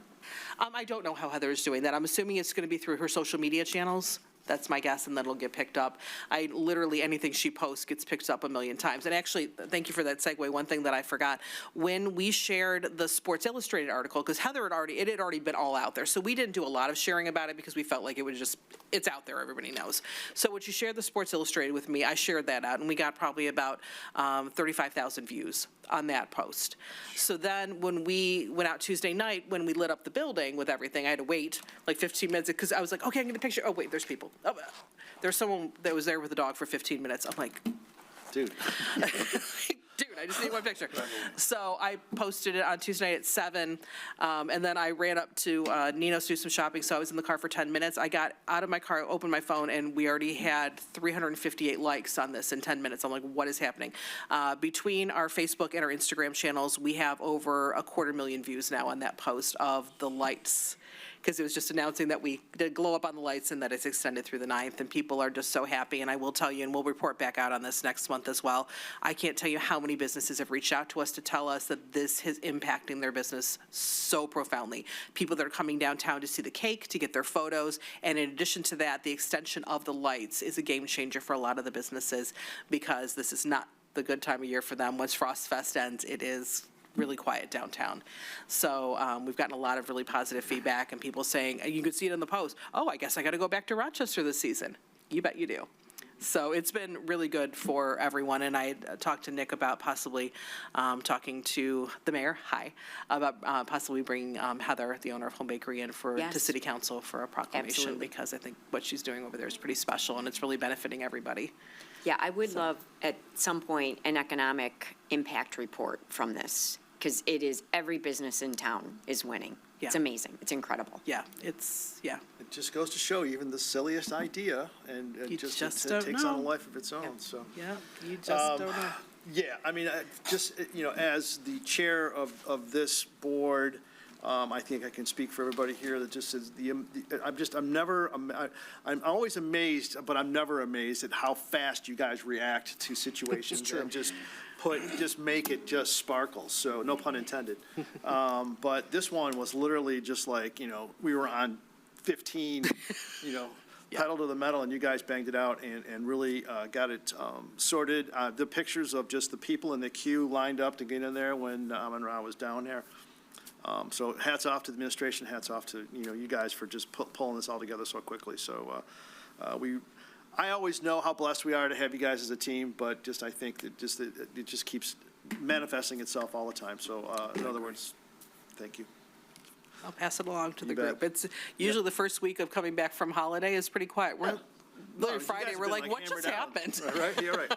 S9: I don't know how Heather is doing that. I'm assuming it's going to be through her social media channels. That's my guess, and then it'll get picked up. Literally anything she posts gets picked up a million times. And actually, thank you for that segue. One thing that I forgot, when we shared the Sports Illustrated article, because Heather had already been all out there, so we didn't do a lot of sharing about it because we felt like it was just, it's out there, everybody knows. So when she shared the Sports Illustrated with me, I shared that out, and we got probably about 35,000 views on that post. So then when we went out Tuesday night, when we lit up the building with everything, I had to wait like 15 minutes because I was like, okay, I'm going to picture. Oh, wait, there's people. Oh, there's someone that was there with a dog for 15 minutes. I'm like,
S1: Dude.
S9: dude, I just need one picture. So I posted it on Tuesday night at 7, and then I ran up to Nino's to do some shopping, so I was in the car for 10 minutes. I got out of my car, opened my phone, and we already had 358 likes on this in 10 minutes. I'm like, what is happening? Between our Facebook and our Instagram channels, we have over 250,000 views now on that post of the lights, because it was just announcing that we did glow up on the lights and that it's extended through the 9th, and people are just so happy. And I will tell you, and we'll report back out on this next month as well, I can't tell you how many businesses have reached out to us to tell us that this is impacting their business so profoundly. People that are coming downtown to see the cake, to get their photos, and in addition to that, the extension of the lights is a game changer for a lot of the businesses, because this is not the good time of year for them. Once Frost Fest ends, it is really quiet downtown. So we've gotten a lot of really positive feedback, and people saying, and you could see it in the post, oh, I guess I got to go back to Rochester this season. You bet you do. So it's been really good for everyone, and I talked to Nick about possibly talking to the mayor, about possibly bringing Heather, the owner of Home Bakery, in to city council for a proclamation.
S4: Absolutely.
S9: Because I think what she's doing over there is pretty special, and it's really benefiting everybody.
S4: Yeah, I would love at some point an economic impact report from this, because it is, every business in town is winning. It's
S9: Yeah.
S4: amazing. It's incredible.
S9: Yeah,
S1: It just goes to show even the silliest idea, and it
S9: You
S1: just
S9: just
S1: it
S9: don't
S1: takes on a
S9: know.
S1: life of its own, so.
S9: Yeah, you just don't know.
S1: Yeah, I mean, as the chair of this board, I think I can speak for everybody here that just is I'm always amazed, but I'm never amazed at how fast you guys react to situations and just make it just sparkle. So no pun intended. But this one was literally just like, we were on 15, pedal to the metal, and you guys banged it out and really got it sorted. The pictures of just the people in the queue lined up to get in there when Amon-Ra was down there. So hats off to the administration, hats off to, you guys for just pulling this all together so quickly. So I always know how blessed we are to have you guys as a team, but I think that it just keeps manifesting itself all the time. So in other words, thank you.
S9: I'll pass it along to the
S1: You bet.
S9: group. It's usually the first week of coming back from holiday is pretty quiet. We're literally
S1: you
S9: Friday,
S1: guys have
S9: we're
S1: been,
S9: like, what
S1: hammered
S9: just
S1: down."
S9: happened?
S1: Right, you're right.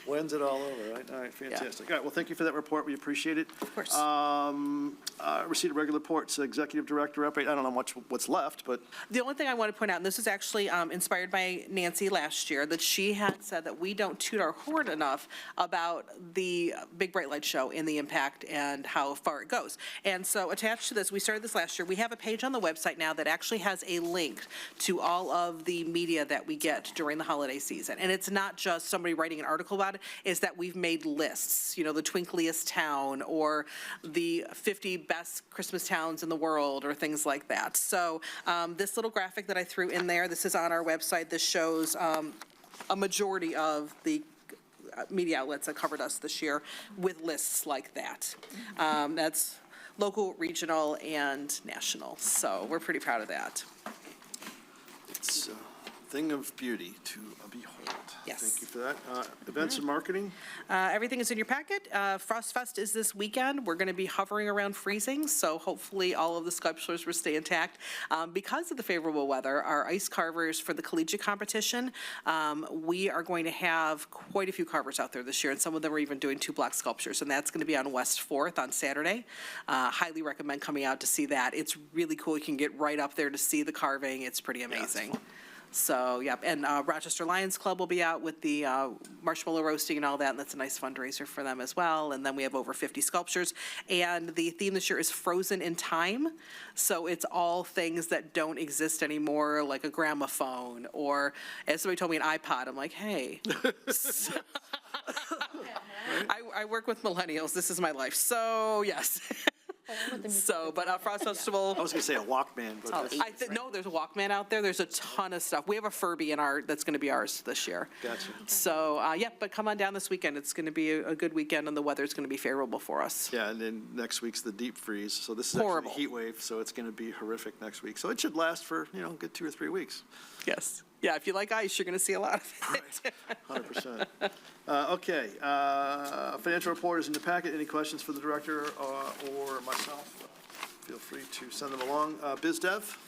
S1: When's it all over, right? All right, fantastic. All right, well, thank you for that report. We appreciate it.
S9: Of course.
S1: Receipt of regular reports, executive director update. I don't know what's left, but
S9: The only thing I want to point out, and this is actually inspired by Nancy last year, that she had said that we don't toot our horn enough about the Big Bright Light Show and the impact and how far it goes. And so attached to this, we started this last year, we have a page on the website now that actually has a link to all of the media that we get during the holiday season. And it's not just somebody writing an article about it, it's that we've made lists, the twinkliest town or the 50 best Christmas towns in the world or things like that. So this little graphic that I threw in there, this is on our website. This shows a majority of the media outlets that covered us this year with lists like that. That's local, regional, and national. So we're pretty proud of that.
S1: it's a thing of beauty to behold.
S9: Yes.
S1: Thank you for that. Events and marketing?
S9: Everything is in your packet. Frost Fest is this weekend. We're going to be hovering around freezing, so hopefully all of the sculptures will stay intact. Because of the favorable weather, our ice carvers for the collegiate competition, we are going to have quite a few carvers out there this year, and some of them are even doing 2-block sculptures, and that's going to be on West 4th on Saturday. Highly recommend coming out to see that. It's really cool. You can get right up there to see the carving. It's pretty amazing. So, yep, and Rochester Lions Club will be out with the marshmallow roasting and all that, and that's a nice fundraiser for them as well. And then we have over 50 sculptures, and the theme this year is Frozen in Time. So it's all things that don't exist anymore, like a gramophone, or, as somebody told me, an iPod. I'm like, hey. I work with millennials. This is my life. So, yes. So, but Frost Festival.
S1: I was going to say a Walkman, but that's-
S9: No, there's a Walkman out there. There's a ton of stuff. We have a Furby that's going to be ours this year.
S1: Gotcha.
S9: So, yeah, but come on down this weekend. It's going to be a good weekend, and the weather's going to be favorable for us.
S1: Yeah, and then next week's the deep freeze. So this is actually
S9: Horrible.
S1: a heat wave, so it's going to be horrific next week. So it should last for, a good 2 or 3 weeks.
S9: Yes. Yeah, if you like ice, you're going to see a lot of it.
S1: 100%. Okay, financial report is in the packet. Any questions for the director or myself? Feel free to send them along. Biz Dev?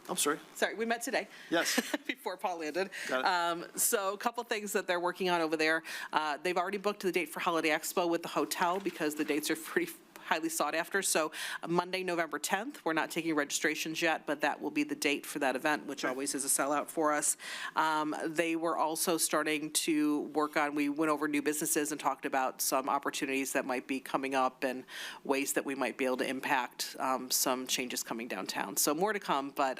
S1: I'm sorry.
S9: Sorry, we met today.
S1: Yes.
S9: Before Paul landed.
S1: Got it.
S9: So a couple things that they're working on over there. They've already booked the date for Holiday Expo with the hotel because the dates are pretty highly sought after. So Monday, November 10th, we're not taking registrations yet, but that will be the date for that event, which always is a sellout for us. They were also starting to work on, we went over new businesses and talked about some opportunities that might be coming up and ways that we might be able to impact some changes coming downtown. So more to come, but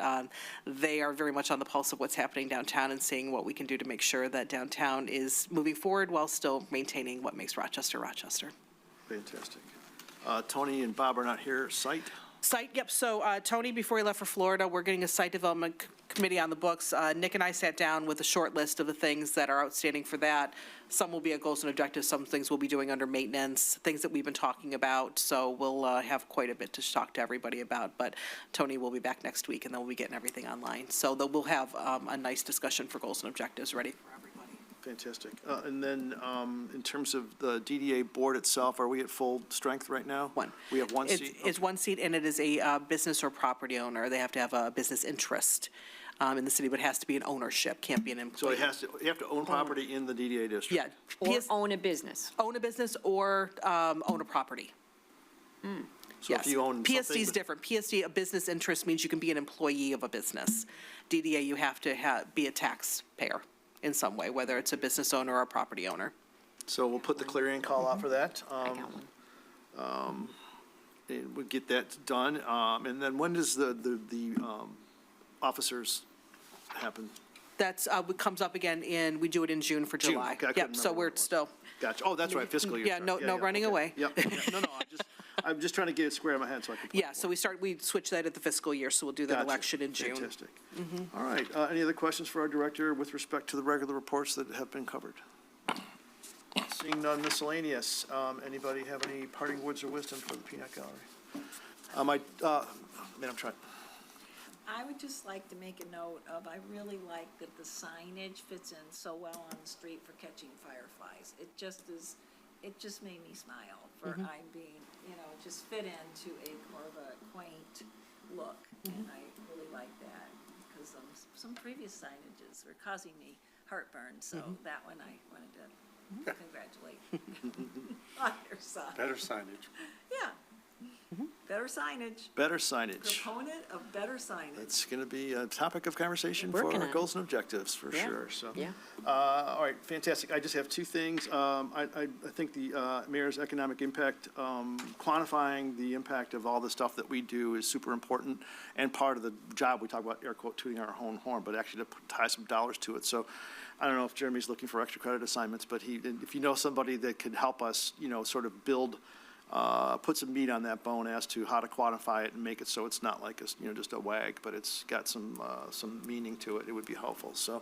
S9: they are very much on the pulse of what's happening downtown and seeing what we can do to make sure that downtown is moving forward while still maintaining what makes Rochester, Rochester.
S1: Fantastic. Tony and Bob are not here. Site?
S9: Site, yep, so Tony, before he left for Florida, we're getting a site development committee on the books. Nick and I sat down with a short list of the things that are outstanding for that. Some will be at goals and objectives, some things we'll be doing under maintenance, things that we've been talking about, so we'll have quite a bit to talk to everybody about, but Tony will be back next week, and then we'll be getting everything online. So we'll have a nice discussion for goals and objectives ready for everybody.
S1: Fantastic. And then in terms of the DDA board itself, are we at full strength right now?
S9: One.
S1: We have one seat?
S9: It's one seat, and it is a business or property owner. They have to have a business interest in the city, but it has to be an ownership, can't be an
S1: So
S9: employee.
S1: you have to own property in the DDA district?
S9: Yeah.
S4: Or own a business.
S9: Own a business or own a property.
S1: So
S9: Yes.
S1: if you own
S9: PSD
S1: something
S9: is
S1: that-
S9: different. PSD, a business interest means you can be an employee of a business. DDA, you have to be a taxpayer in some way, whether it's a business owner or a property owner.
S1: So we'll put the clarion call out for that.
S4: I got one.
S1: And we'll get that done. And then when does the officers happen?
S9: That's, what comes up again we do it in June for
S1: June.
S9: July.
S1: Okay, I couldn't
S9: Yep, so
S1: remember
S9: we're
S1: what it was.
S9: still,
S1: Gotcha. Oh, that's right, fiscal year.
S9: Yeah,
S1: sorry.
S9: no running
S1: okay.
S9: away.
S1: Yep. Yeah. No, I'm just trying to get it square in my head so I can.
S9: yeah, so we switch that at the fiscal year, so we'll do that
S1: Gotcha.
S9: election in June.
S1: Fantastic. All right, any other questions for our director with respect to the regular reports that have been covered? Seeing none miscellaneous, anybody have any parting words or wisdom for the peanut gallery? Madam Trent.
S5: I would just like to make a note of, I really like that the signage fits in so well on the street for catching fireflies. It just made me smile for I being, it just fit into a more of a quaint look. And I really like that, because some previous signages were causing me heartburn, so that one I wanted to congratulate on your side.
S8: Better signage.
S5: Yeah. Better signage.
S1: Better signage.
S5: Proponent of better signage.
S1: It's going to be a topic of conversation for
S4: Working on it.
S1: goals and objectives, for
S4: Yeah.
S1: sure, so.
S4: Yeah.
S1: All right, fantastic. I just have two things. I think the mayor's economic impact, quantifying the impact of all the stuff that we do is super important, and part of the job, we talk about air quote tooting our own horn, but actually to tie some dollars to it. So I don't know if Jeremy's looking for extra credit assignments, but if you know somebody that could help us, sort of build, put some meat on that bone as to how to quantify it and make it so it's not like just a wag, but it's got some meaning to it, it would be helpful. So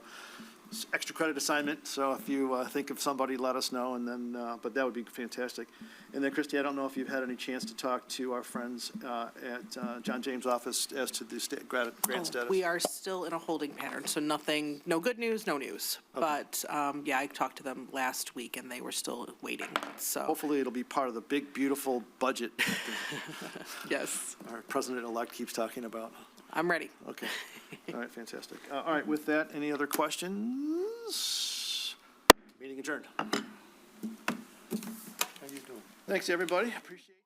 S1: it's extra credit assignment, so if you think of somebody, let us know, and then, but that would be fantastic. And then Christie, I don't know if you've had any chance to talk to our friends at John James' office as to the grant status.
S9: We are still in a holding pattern, so nothing, no good news, no news. But, yeah, I talked to them last week, and they were still waiting, so,
S1: Hopefully, it'll be part of the big, beautiful budget
S9: yes,
S1: our president-elect keeps talking about.
S9: I'm ready.
S1: Okay. All right, fantastic. All right, with that, any other questions? Meeting adjourned.
S8: How you doing?
S1: Thanks, everybody. Appreciate it.